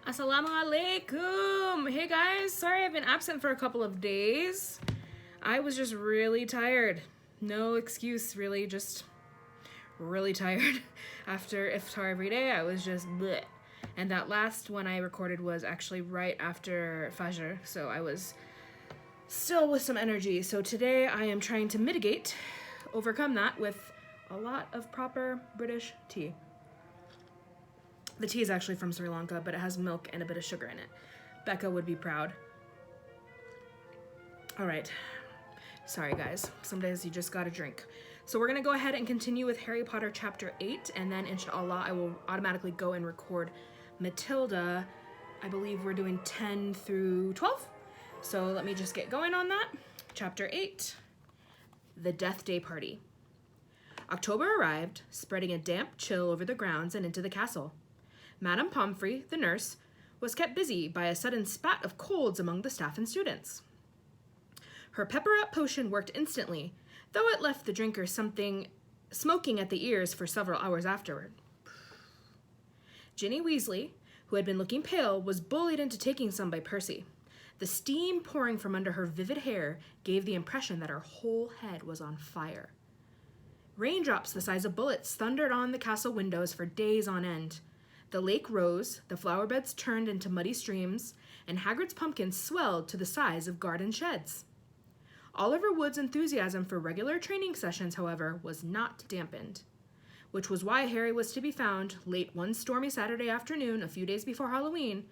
Assalamu alaikum! Hey guys, sorry I've been absent for a couple of days. I was just really tired. No excuse, really, just really tired. After iftar every day, I was just bleh. And that last one I recorded was actually right after Fajr, so I was still with some energy. So today I am trying to overcome that with a lot of proper British tea. The tea is actually from Sri Lanka, but it has milk and a bit of sugar in it. Becca would be proud. All right. Sorry, guys. Some days you just gotta drink. So we're gonna go ahead and continue with Harry Potter Chapter 8, and then inshallah I will automatically go and record Matilda. I believe we're doing 10 through 12. So let me just get going on that. Chapter 8, The Deathday Party. October arrived, spreading a damp chill over the grounds and into the castle. Madame Pomfrey, the nurse, was kept busy by a sudden spat of colds among the staff and students. Her pepper-up potion worked instantly, though it left the drinker something smoking at the ears for several hours afterward. Ginny Weasley, who had been looking pale, was bullied into taking some by Percy. The steam pouring from under her vivid hair gave the impression that her whole head was on fire. Raindrops the size of bullets thundered on the castle windows for days on end. The lake rose, the flower beds turned into muddy streams, and Hagrid's pumpkins swelled to the size of garden sheds. Oliver Wood's enthusiasm for regular training sessions, however, was not dampened, which was why Harry was to be found late one stormy Saturday afternoon, a few days before Halloween,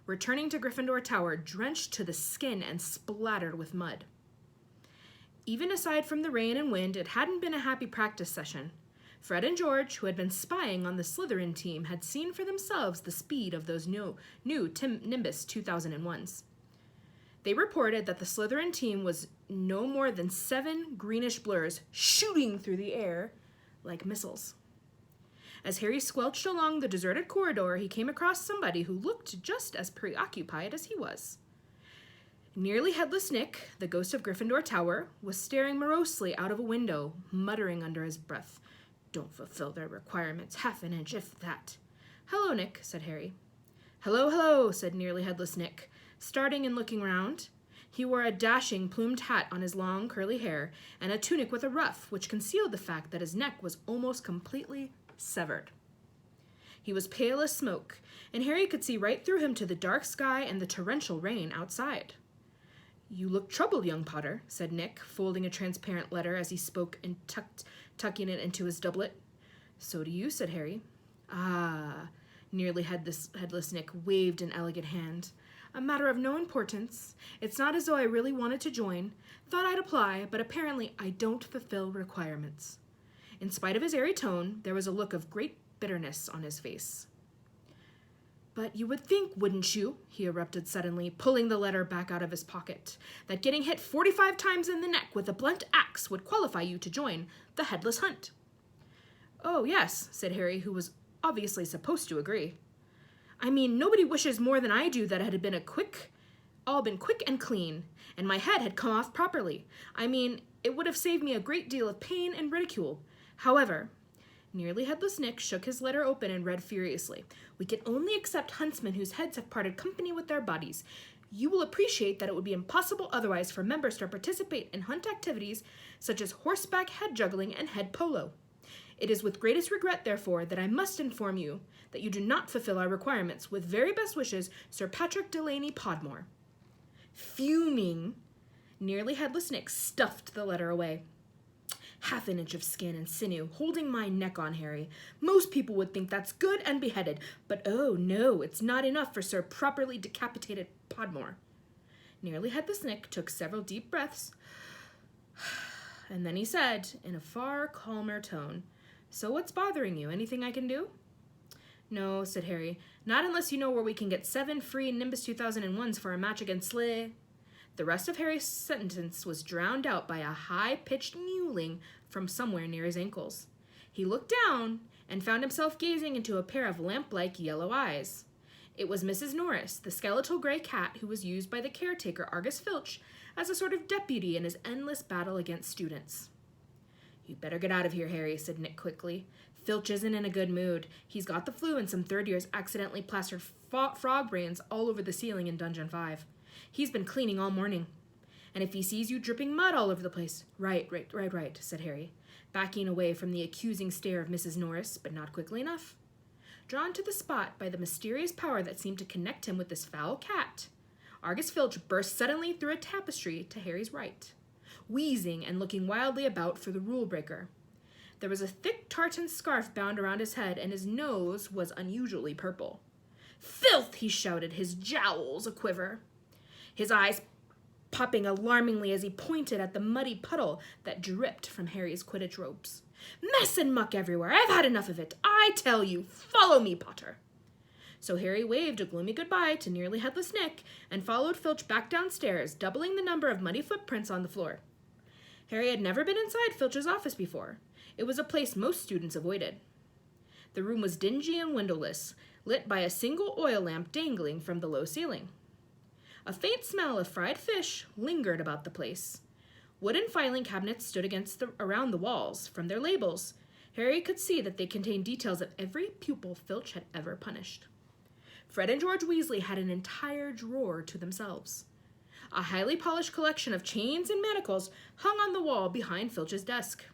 returning to Gryffindor Tower drenched to the skin and splattered with mud. Even aside from the rain and wind, it hadn't been a happy practice session. Fred and George, who had been spying on the Slytherin team, had seen for themselves the speed of those new Nimbus 2001s. They reported that the Slytherin team was no more than 7 greenish blurs shooting through the air like missiles. As Harry squelched along the deserted corridor, he came across somebody who looked just as preoccupied as he was. Nearly headless Nick, the ghost of Gryffindor Tower, was staring morosely out of a window, muttering under his breath, "Don't fulfill their requirements, half an inch, if that." "Hello, Nick," said Harry. "Hello, hello," said nearly headless Nick, starting and looking round. He wore a dashing plumed hat on his long curly hair and a tunic with a ruff, which concealed the fact that his neck was almost completely severed. He was pale as smoke, and Harry could see right through him to the dark sky and the torrential rain outside. "You look troubled, young Potter," said Nick, folding a transparent letter as he spoke and tucking it into his doublet. "So do you," said Harry. "Ah," nearly headless Nick waved an elegant hand. "A matter of no importance. It's not as though I really wanted to join. Thought I'd apply, but apparently I don't fulfill requirements." In spite of his airy tone, there was a look of great bitterness on his face. "But you would think, wouldn't you," he erupted suddenly, pulling the letter back out of his pocket, "that getting hit 45 times in the neck with a blunt axe would qualify you to join the Headless Hunt." "Oh, yes," said Harry, who was obviously supposed to agree. "I mean, nobody wishes more than I do that it had been all been quick and clean, and my head had come off properly. I mean, it would have saved me a great deal of pain and ridicule. However," nearly headless Nick shook his letter open and read furiously, "we can only accept huntsmen whose heads have parted company with their bodies. You will appreciate that it would be impossible otherwise for members to participate in hunt activities such as horseback head juggling and head polo. It is with greatest regret, therefore, that I must inform you that you do not fulfill our requirements. With very best wishes, Sir Patrick Delaney Podmore." Fuming, nearly headless Nick stuffed the letter away. "Half an inch of skin and sinew, holding my neck on, Harry. Most people would think that's good and beheaded, but oh no, it's not enough for Sir Properly Decapitated Podmore." Nearly headless Nick took several deep breaths, and then he said, in a far calmer tone, "So what's bothering you? Anything I can do?" "No," said Harry, "not unless you know where we can get 7 free Nimbus 2001s for a match against Sly." The rest of Harry's sentence was drowned out by a high-pitched mewling from somewhere near his ankles. He looked down and found himself gazing into a pair of lamp-like yellow eyes. It was Mrs. Norris, the skeletal gray cat who was used by the caretaker Argus Filch as a sort of deputy in his endless battle against students. "You'd better get out of here, Harry," said Nick quickly. Filch isn't in a good mood. He's got the flu and some third years accidentally plastered frog brains all over the ceiling in Dungeon 5. He's been cleaning all morning. And if he sees you dripping mud all over the place... Right, said Harry, backing away from the accusing stare of Mrs. Norris, but not quickly enough. Drawn to the spot by the mysterious power that seemed to connect him with this foul cat, Argus Filch burst suddenly through a tapestry to Harry's right, wheezing and looking wildly about for the rule breaker. There was a thick tartan scarf bound around his head, and his nose was unusually purple. "Filth!" he shouted, his jowls a-quiver, his eyes popping alarmingly as he pointed at the muddy puddle that dripped from Harry's Quidditch robes. "Mess and muck everywhere! I've had enough of it! I tell you, follow me, Potter!" So Harry waved a gloomy goodbye to nearly headless Nick and followed Filch back downstairs, doubling the number of muddy footprints on the floor. Harry had never been inside Filch's office before. It was a place most students avoided. The room was dingy and windowless, lit by a single oil lamp dangling from the low ceiling. A faint smell of fried fish lingered about the place. Wooden filing cabinets stood around the walls. From their labels, Harry could see that they contained details of every pupil Filch had ever punished. Fred and George Weasley had an entire drawer to themselves. A highly polished collection of chains and manacles hung on the wall behind Filch's desk.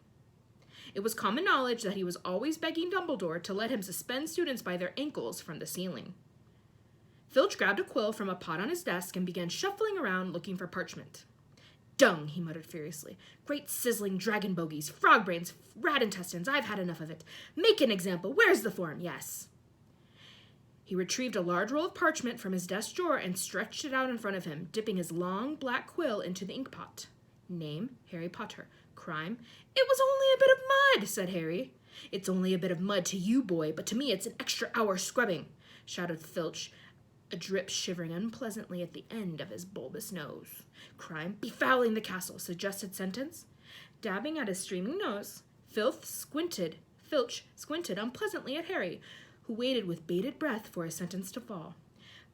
It was common knowledge that he was always begging Dumbledore to let him suspend students by their ankles from the ceiling. Filch grabbed a quill from a pot on his desk and began shuffling around looking for parchment. "Dung," he muttered furiously. "Great sizzling dragon bogies, frog brains, rat intestines, I've had enough of it. Make an example. Where's the form? Yes." He retrieved a large roll of parchment from his desk drawer and stretched it out in front of him, dipping his long black quill into the inkpot. Name, Harry Potter. Crime, it was only a bit of mud, said Harry. "It's only a bit of mud to you, boy, but to me it's an extra hour scrubbing," shouted Filch, a drip shivering unpleasantly at the end of his bulbous nose. "Crime, befouling the castle," suggested sentence. Dabbing at his streaming nose, Filch squinted unpleasantly at Harry, who waited with bated breath for his sentence to fall.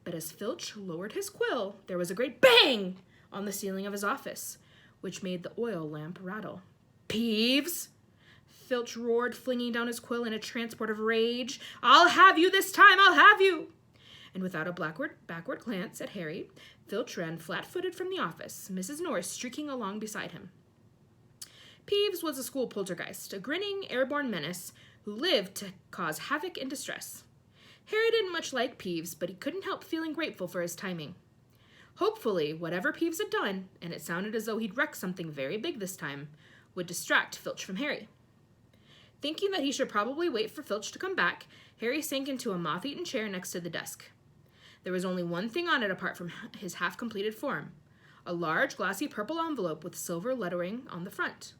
But as Filch lowered his quill, there was a great bang on the ceiling of his office, which made the oil lamp rattle. "Peeves!" Filch roared, flinging down his quill in a transport of rage. "I'll have you this time! I'll have you!" And without a backward glance at Harry, Filch ran flat-footed from the office, Mrs. Norris streaking along beside him. Peeves was a school poltergeist, a grinning, airborne menace who lived to cause havoc and distress. Harry didn't much like Peeves, but he couldn't help feeling grateful for his timing. Hopefully, whatever Peeves had done, and it sounded as though he'd wrecked something very big this time, would distract Filch from Harry. Thinking that he should probably wait for Filch to come back, Harry sank into a moth-eaten chair next to the desk. There was only one thing on it apart from his half-completed form, a large glossy purple envelope with silver lettering on the front.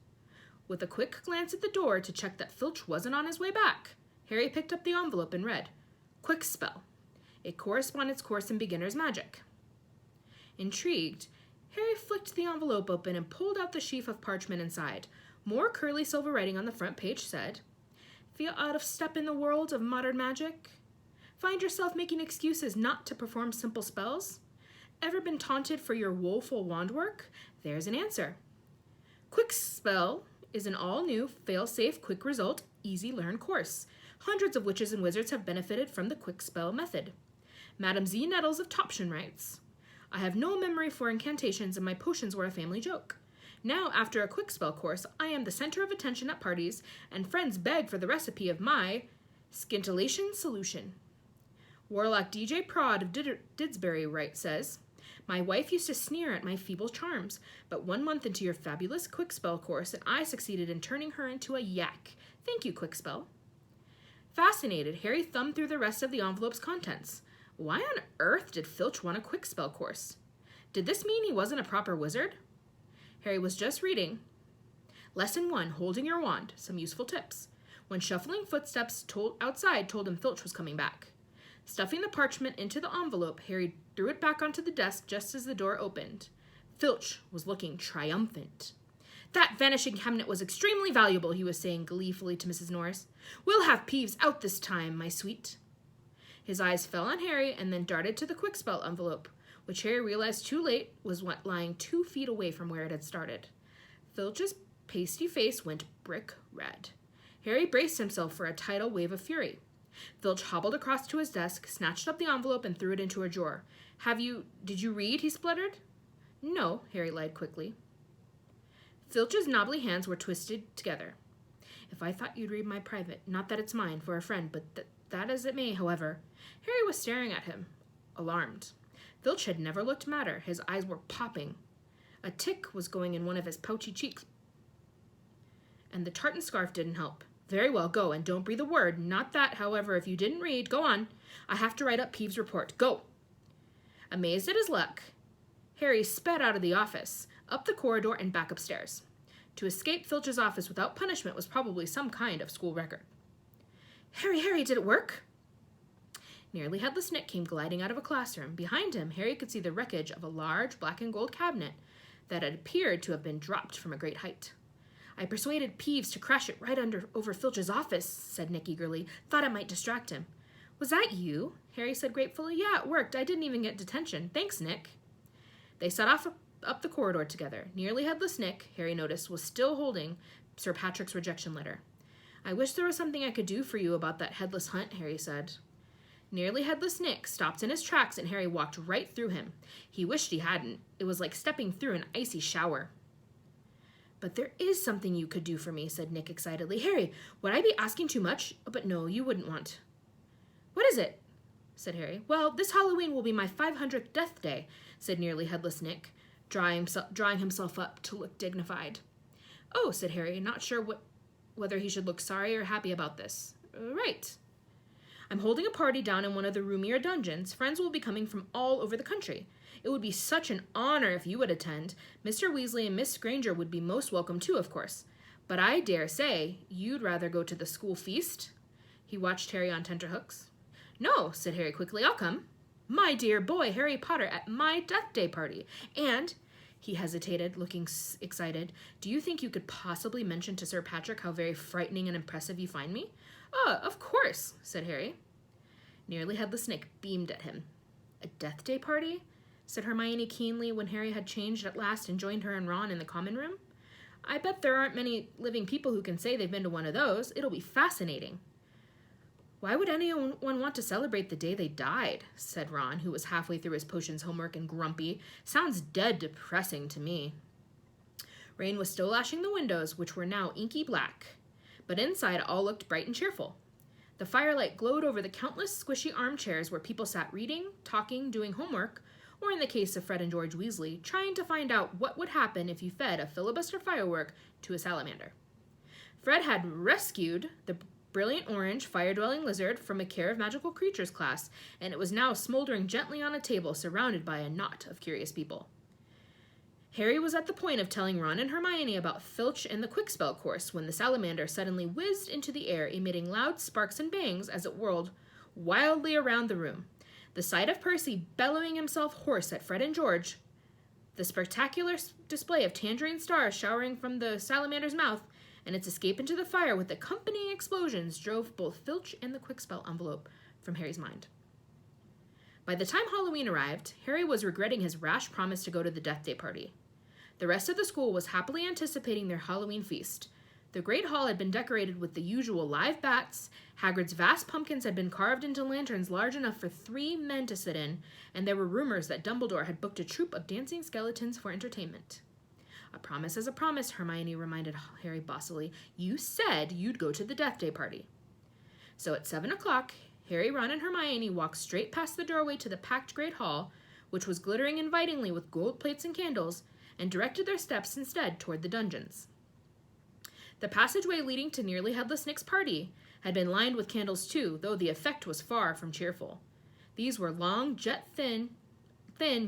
With a quick glance at the door to check that Filch wasn't on his way back, Harry picked up the envelope and read, "Quick Spell, a correspondence course in beginner's magic." Intrigued, Harry flicked the envelope open and pulled out the sheaf of parchment inside. More curly silver writing on the front page said, "Feel out of step in the world of modern magic? Find yourself making excuses not to perform simple spells? Ever been taunted for your woeful wand work? There's an answer. Quick Spell is an all-new, fail-safe, quick result, easy learn course. Hundreds of witches and wizards have benefited from the Quick Spell method. Madam Z. Nettles of Topsham writes, "I have no memory for incantations and my potions were a family joke. Now, after a Quick Spell course, I am the center of attention at parties, and friends beg for the recipe of my scintillation solution." Warlock DJ Prod of Didsbury says, "My wife used to sneer at my feeble charms, but 1 month into your fabulous Quick Spell course, and I succeeded in turning her into a yak. Thank you, Quick Spell." Fascinated, Harry thumbed through the rest of the envelope's contents. Why on earth did Filch want a Quick Spell course? Did this mean he wasn't a proper wizard? Harry was just reading. Lesson 1, Holding Your Wand, Some Useful Tips. When shuffling footsteps outside told him Filch was coming back. Stuffing the parchment into the envelope, Harry threw it back onto the desk just as the door opened. Filch was looking triumphant. "That vanishing cabinet was extremely valuable," he was saying gleefully to Mrs. Norris. "We'll have Peeves out this time, my sweet." His eyes fell on Harry and then darted to the Quick Spell envelope, which Harry realized too late was lying 2 feet away from where it had started. Filch's pasty face went brick red. Harry braced himself for a tidal wave of fury. Filch hobbled across to his desk, snatched up the envelope, and threw it into a drawer. Did you read? He spluttered. No, Harry lied quickly. Filch's knobbly hands were twisted together. If I thought you'd read my private, not that it's mine, for a friend, but that as it may, however. Harry was staring at him, alarmed. Filch had never looked madder. His eyes were popping. A tick was going in one of his pouchy cheeks. And the tartan scarf didn't help. Very well, go, and don't breathe a word. Not that, however, if you didn't read, go on. I have to write up Peeves' report. Go. Amazed at his luck, Harry sped out of the office, up the corridor, and back upstairs. To escape Filch's office without punishment was probably some kind of school record. Harry, did it work? Nearly Headless Nick came gliding out of a classroom. Behind him, Harry could see the wreckage of a large black and gold cabinet that had appeared to have been dropped from a great height. I persuaded Peeves to crash it right over Filch's office, said Nick eagerly. Thought it might distract him. Was that you? Harry said gratefully. Yeah, it worked. I didn't even get detention. Thanks, Nick. They set off up the corridor together. Nearly Headless Nick, Harry noticed, was still holding Sir Patrick's rejection letter. I wish there was something I could do for you about that headless hunt, Harry said. Nearly Headless Nick stopped in his tracks and Harry walked right through him. He wished he hadn't. It was like stepping through an icy shower. But there is something you could do for me, said Nick excitedly. Harry, would I be asking too much? But no, you wouldn't want. What is it? Said Harry. Well, this Halloween will be my 500th death day, said Nearly Headless Nick, drawing himself up to look dignified. Oh, said Harry, not sure whether he should look sorry or happy about this. Right. I'm holding a party down in one of the roomier dungeons. Friends will be coming from all over the country. It would be such an honor if you would attend. Mr. Weasley and Miss Granger would be most welcome too, of course. But I dare say you'd rather go to the school feast? He watched Harry on tenterhooks. No, said Harry quickly, I'll come. My dear boy, Harry Potter at my Death Day party. And, he hesitated, looking excited, do you think you could possibly mention to Sir Patrick how very frightening and impressive you find me? Oh, of course, said Harry. Nearly Headless Nick beamed at him. A Death Day party? Said Hermione keenly when Harry had changed at last and joined her and Ron in the common room. I bet there aren't many living people who can say they've been to one of those. It'll be fascinating. Why would anyone want to celebrate the day they died? Said Ron, who was halfway through his potions homework and grumpy. Sounds dead depressing to me. Rain was still lashing the windows, which were now inky black, but inside all looked bright and cheerful. The firelight glowed over the countless squishy armchairs where people sat reading, talking, doing homework, or in the case of Fred and George Weasley, trying to find out what would happen if you fed a filibuster firework to a salamander. Fred had rescued the brilliant orange fire-dwelling lizard from a Care of Magical Creatures class, and it was now smoldering gently on a table surrounded by a knot of curious people. Harry was at the point of telling Ron and Hermione about Filch and the Quickspell course when the salamander suddenly whizzed into the air, emitting loud sparks and bangs as it whirled wildly around the room. The sight of Percy bellowing himself hoarse at Fred and George, the spectacular display of tangerine stars showering from the salamander's mouth, and its escape into the fire with accompanying explosions drove both Filch and the Quickspell envelope from Harry's mind. By the time Halloween arrived, Harry was regretting his rash promise to go to the Death Day party. The rest of the school was happily anticipating their Halloween feast. The Great Hall had been decorated with the usual live bats, Hagrid's vast pumpkins had been carved into lanterns large enough for 3 men to sit in, and there were rumors that Dumbledore had booked a troupe of dancing skeletons for entertainment. A promise is a promise, Hermione reminded Harry bossily. You said you'd go to the Death Day party. So at 7 o'clock, Harry, Ron, and Hermione walked straight past the doorway to the packed Great Hall, which was glittering invitingly with gold plates and candles, and directed their steps instead toward the dungeons. The passageway leading to Nearly Headless Nick's party had been lined with candles too, though the effect was far from cheerful. These were long, thin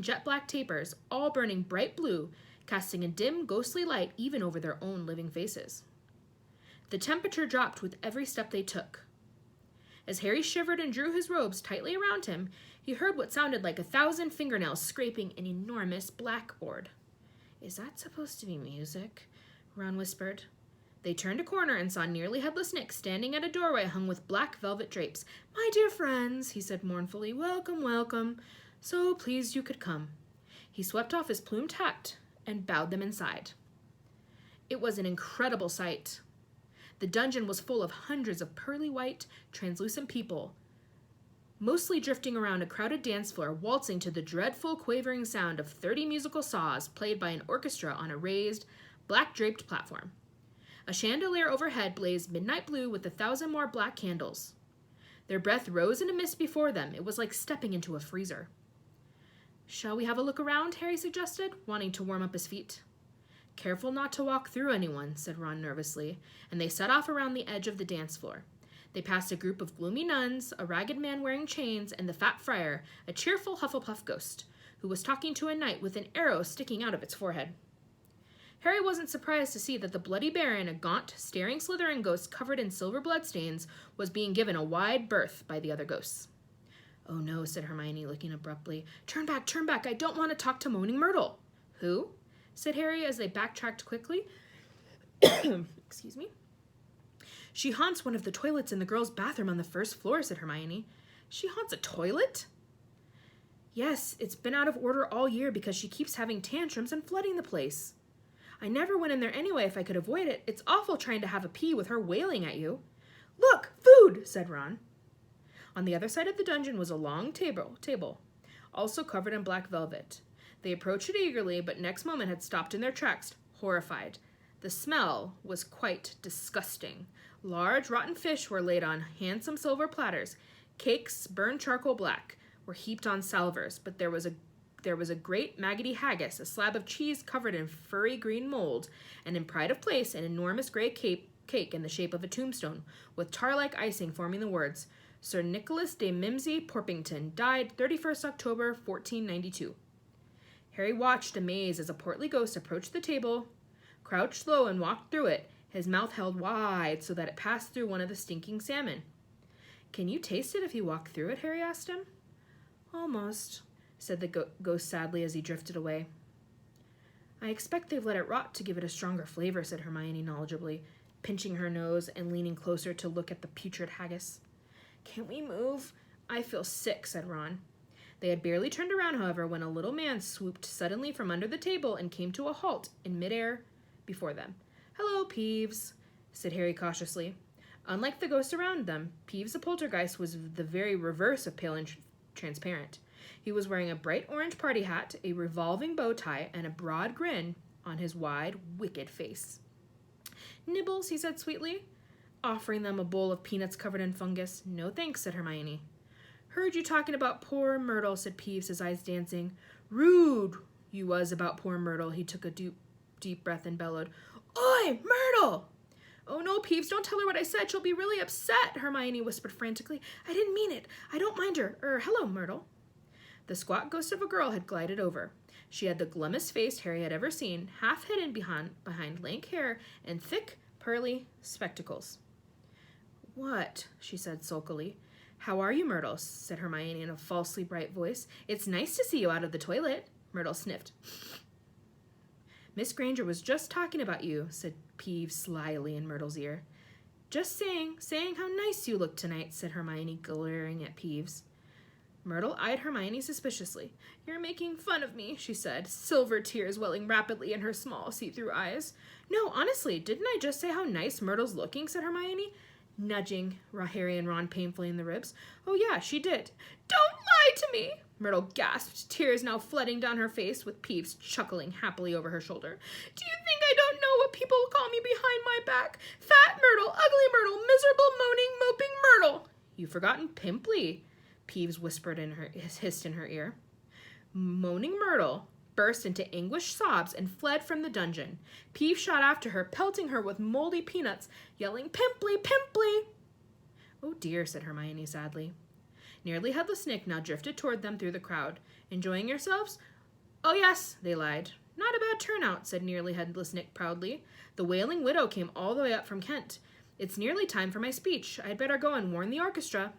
jet-black tapers, all burning bright blue, casting a dim, ghostly light even over their own living faces. The temperature dropped with every step they took. As Harry shivered and drew his robes tightly around him, he heard what sounded like 1,000 fingernails scraping an enormous blackboard. Is that supposed to be music? Ron whispered. They turned a corner and saw Nearly Headless Nick standing at a doorway hung with black velvet drapes. My dear friends, he said mournfully, welcome, welcome. So pleased you could come. He swept off his plumed hat and bowed them inside. It was an incredible sight. The dungeon was full of hundreds of pearly white, translucent people, mostly drifting around a crowded dance floor, waltzing to the dreadful, quavering sound of 30 musical saws played by an orchestra on a raised, black-draped platform. A chandelier overhead blazed midnight blue with 1,000 more black candles. Their breath rose in a mist before them. It was like stepping into a freezer. "Shall we have a look around?" Harry suggested, wanting to warm up his feet. "Careful not to walk through anyone," said Ron nervously, and they set off around the edge of the dance floor. They passed a group of gloomy nuns, a ragged man wearing chains, and the fat friar, a cheerful Hufflepuff ghost, who was talking to a knight with an arrow sticking out of its forehead. Harry wasn't surprised to see that the Bloody Baron, a gaunt, staring Slytherin ghost covered in silver bloodstains, was being given a wide berth by the other ghosts. "Oh no," said Hermione, looking abruptly. Turn back, I don't want to talk to Moaning Myrtle." "Who?" said Harry as they backtracked quickly. Excuse me. "She haunts one of the toilets in the girls' bathroom on the first floor," said Hermione. "She haunts a toilet?" "Yes, it's been out of order all year because she keeps having tantrums and flooding the place. I never went in there anyway if I could avoid it. It's awful trying to have a pee with her wailing at you." "Look, food," said Ron. On the other side of the dungeon was a long table, also covered in black velvet. They approached it eagerly, but next moment had stopped in their tracks, horrified. The smell was quite disgusting. Large, rotten fish were laid on handsome silver platters. Cakes, burned charcoal black, were heaped on salvers, but there was a great maggoty haggis, a slab of cheese covered in furry green mold, and in pride of place, an enormous gray cake in the shape of a tombstone, with tar-like icing forming the words, "Sir Nicholas de Mimsy Porpington, died 31st October, 1492. Harry watched amazed as a portly ghost approached the table, crouched low and walked through it, his mouth held wide so that it passed through one of the stinking salmon. "Can you taste it if you walk through it?" Harry asked him. "Almost," said the ghost sadly as he drifted away. "I expect they've let it rot to give it a stronger flavor," said Hermione knowledgeably, pinching her nose and leaning closer to look at the putrid haggis. "Can't we move? I feel sick," said Ron. They had barely turned around, however, when a little man swooped suddenly from under the table and came to a halt in midair before them. "Hello, Peeves," said Harry cautiously. Unlike the ghosts around them, Peeves the poltergeist was the very reverse of pale and transparent. He was wearing a bright orange party hat, a revolving bow tie, and a broad grin on his wide, wicked face. "Nibbles," he said sweetly, offering them a bowl of peanuts covered in fungus. "No thanks," said Hermione. "Heard you talking about poor Myrtle," said Peeves, his eyes dancing. "Rude you was about poor Myrtle." He took a deep breath and bellowed, "Oi, Myrtle!" "Oh no, Peeves, don't tell her what I said. She'll be really upset," Hermione whispered frantically. "I didn't mean it. I don't mind her. Hello, Myrtle." The squat ghost of a girl had glided over. She had the glummest face Harry had ever seen, half hidden behind lank hair and thick, pearly spectacles. "What?" she said sulkily. "How are you, Myrtle?" said Hermione in a falsely bright voice. "It's nice to see you out of the toilet." Myrtle sniffed. "Miss Granger was just talking about you," said Peeves slyly in Myrtle's ear. "Just saying how nice you look tonight," said Hermione, glaring at Peeves. Myrtle eyed Hermione suspiciously. "You're making fun of me," she said, silver tears welling rapidly in her small, see-through eyes. "No, honestly, didn't I just say how nice Myrtle's looking?" said Hermione, nudging Harry and Ron painfully in the ribs. "Oh yeah, she did." "Don't lie to me!" Myrtle gasped, tears now flooding down her face, with Peeves chuckling happily over her shoulder. "Do you think I don't know what people call me behind my back? Fat Myrtle, ugly Myrtle, miserable, moaning, moping Myrtle." "You've forgotten Pimply," Peeves whispered hissed in her ear. Moaning Myrtle burst into anguished sobs and fled from the dungeon. Peeves shot after her, pelting her with moldy peanuts, yelling, "Pimply, Pimply!" "Oh dear," said Hermione sadly. Nearly Headless Nick now drifted toward them through the crowd. "Enjoying yourselves?" "Oh yes," they lied. "Not a bad turnout," said Nearly Headless Nick proudly. "The Wailing Widow came all the way up from Kent. It's nearly time for my speech. I'd better go and warn the orchestra."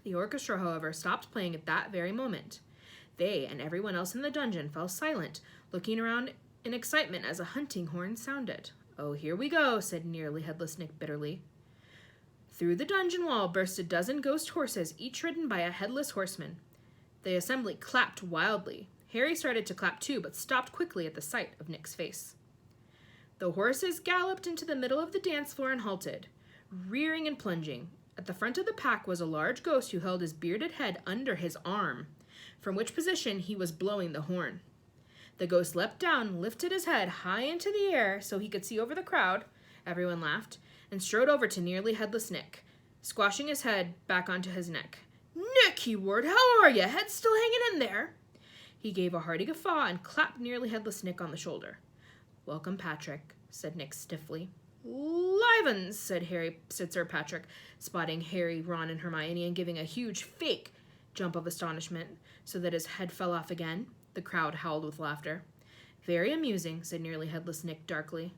The orchestra, however, stopped playing at that very moment. They and everyone else in the dungeon fell silent, looking around in excitement as a hunting horn sounded. "Oh, here we go," said Nearly Headless Nick bitterly. Through the dungeon wall burst a dozen ghost horses, each ridden by a headless horseman. The assembly clapped wildly. Harry started to clap too, but stopped quickly at the sight of Nick's face. The horses galloped into the middle of the dance floor and halted, rearing and plunging. At the front of the pack was a large ghost who held his bearded head under his arm, from which position he was blowing the horn. The ghost leapt down, lifted his head high into the air so he could see over the crowd, everyone laughed, and strode over to Nearly Headless Nick, squashing his head back onto his neck. "Nick," he roared, "how are you? Head still hanging in there?" He gave a hearty guffaw and clapped Nearly Headless Nick on the shoulder. "Welcome, Patrick," said Nick stiffly. "Livens," said Sir Patrick, spotting Harry, Ron, and Hermione and giving a huge fake jump of astonishment so that his head fell off again. The crowd howled with laughter. "Very amusing," said Nearly Headless Nick darkly.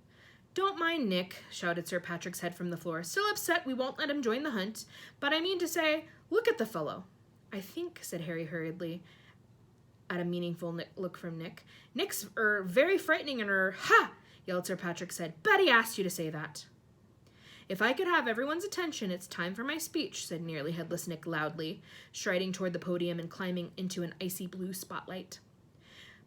"Don't mind Nick," shouted Sir Patrick's head from the floor. "Still upset we won't let him join the hunt. But I mean to say, look at the fellow." "I think," said Harry hurriedly, at a meaningful look from Nick. "Nick's very frightening and ha!" yelled Sir Patrick's head. "Betty asked you to say that." "If I could have everyone's attention, it's time for my speech," said Nearly Headless Nick loudly, striding toward the podium and climbing into an icy blue spotlight.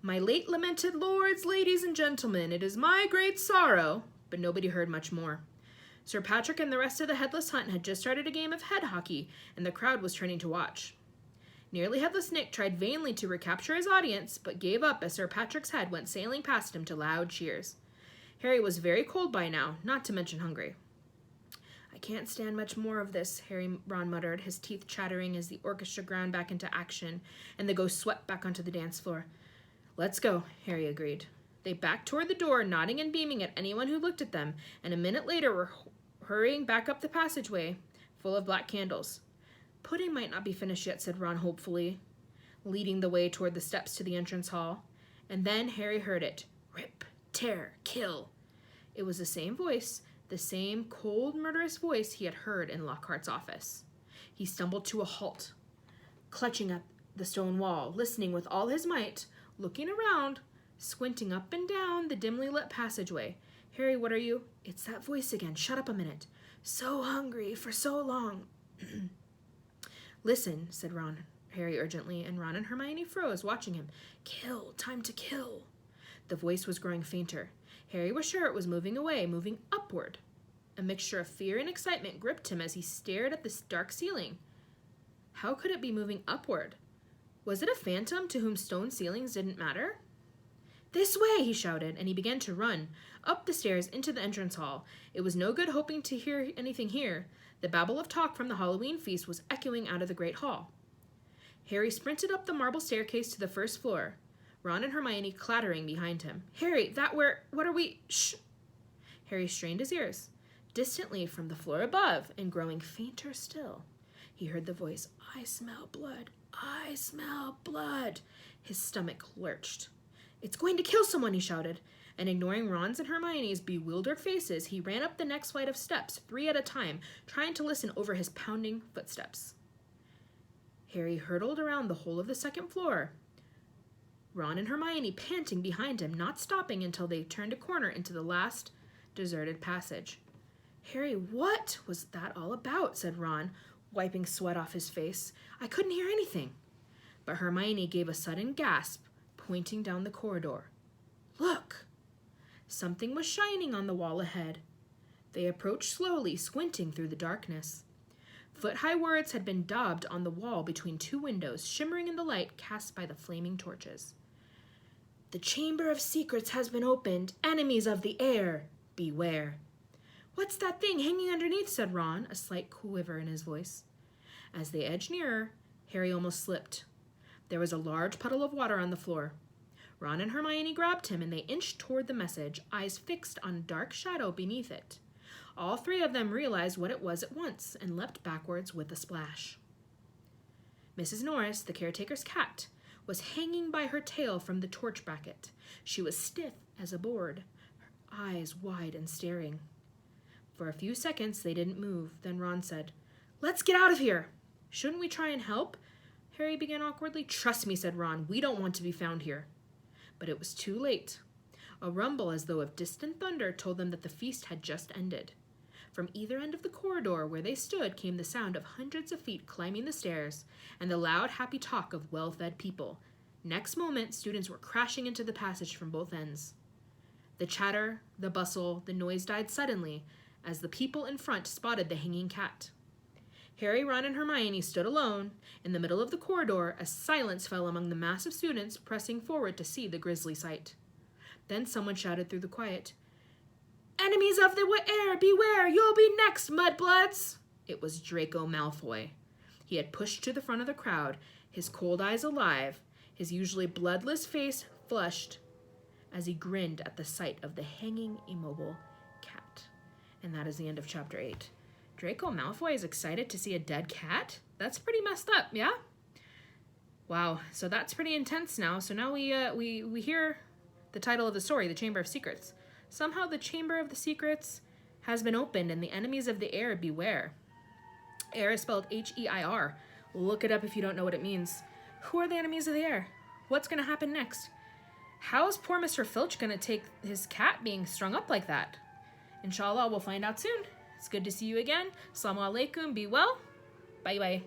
"My late lamented lords, ladies, and gentlemen, it is my great sorrow," but nobody heard much more. Sir Patrick and the rest of the Headless Hunt had just started a game of head hockey, and the crowd was turning to watch. Nearly Headless Nick tried vainly to recapture his audience, but gave up as Sir Patrick's head went sailing past him to loud cheers. Harry was very cold by now, not to mention hungry. "I can't stand much more of this," Ron muttered, his teeth chattering as the orchestra ground back into action and the ghost swept back onto the dance floor. "Let's go," Harry agreed. They backed toward the door, nodding and beaming at anyone who looked at them, and a minute later were hurrying back up the passageway, full of black candles. "Pudding might not be finished yet," said Ron hopefully, leading the way toward the steps to the entrance hall. And then Harry heard it. Rip, tear, kill. It was the same voice, the same cold, murderous voice he had heard in Lockhart's office. He stumbled to a halt, clutching at the stone wall, listening with all his might, looking around, squinting up and down the dimly lit passageway. "Harry, what are you—" "It's that voice again. Shut up a minute. So hungry for so long." "Listen," said Harry urgently, and Ron and Hermione froze, watching him. "Kill, time to kill." The voice was growing fainter. Harry was sure it was moving away, moving upward. A mixture of fear and excitement gripped him as he stared at this dark ceiling. How could it be moving upward? Was it a phantom to whom stone ceilings didn't matter? "This way," he shouted, and he began to run, up the stairs into the entrance hall. It was no good hoping to hear anything here. The babble of talk from the Halloween feast was echoing out of the great hall. Harry sprinted up the marble staircase to the first floor, Ron and Hermione clattering behind him. "Harry, what are we—" "Shh!" Harry strained his ears. Distantly from the floor above, and growing fainter still, he heard the voice, "I smell blood. I smell blood." His stomach lurched. "It's going to kill someone," he shouted, and ignoring Ron's and Hermione's bewildered faces, he ran up the next flight of steps, 3 at a time, trying to listen over his pounding footsteps. Harry hurtled around the whole of the second floor, Ron and Hermione panting behind him, not stopping until they turned a corner into the last deserted passage. "Harry, what was that all about?" said Ron, wiping sweat off his face. "I couldn't hear anything." But Hermione gave a sudden gasp, pointing down the corridor. "Look!" Something was shining on the wall ahead. They approached slowly, squinting through the darkness. Foot-high words had been daubed on the wall between 2 windows, shimmering in the light cast by the flaming torches. "The Chamber of Secrets has been opened. Enemies of the air, beware." "What's that thing hanging underneath?" said Ron, a slight quiver in his voice. As they edged nearer, Harry almost slipped. There was a large puddle of water on the floor. Ron and Hermione grabbed him, and they inched toward the message, eyes fixed on a dark shadow beneath it. All 3 of them realized what it was at once, and leapt backwards with a splash. Mrs. Norris, the caretaker's cat, was hanging by her tail from the torch bracket. She was stiff as a board, her eyes wide and staring. For a few seconds they didn't move. Then Ron said, "Let's get out of here." "Shouldn't we try and help?" Harry began awkwardly. "Trust me," said Ron, "we don't want to be found here." But it was too late. A rumble as though of distant thunder told them that the feast had just ended. From either end of the corridor where they stood came the sound of hundreds of feet climbing the stairs and the loud, happy talk of well-fed people. Next moment, students were crashing into the passage from both ends. The chatter, the bustle, the noise died suddenly as the people in front spotted the hanging cat. Harry, Ron, and Hermione stood alone in the middle of the corridor as silence fell among the mass of students pressing forward to see the grisly sight. Then someone shouted through the quiet, "Enemies of the air, beware! You'll be next, mudbloods!" It was Draco Malfoy. He had pushed to the front of the crowd, his cold eyes alive, his usually bloodless face flushed, as he grinned at the sight of the hanging, immobile cat. And that is the end of Chapter 8. Draco Malfoy is excited to see a dead cat? That's pretty messed up, yeah? Wow, so that's pretty intense now. So now we hear the title of the story, The Chamber of Secrets. Somehow the Chamber of the Secrets has been opened and the enemies of the air beware. Air is spelled H-E-I-R. Look it up if you don't know what it means. Who are the enemies of the air? What's going to happen next? How is poor Mr. Filch going to take his cat being strung up like that? Inshallah, we'll find out soon. It's good to see you again. Assalamu alaikum. Be well. Bye-bye.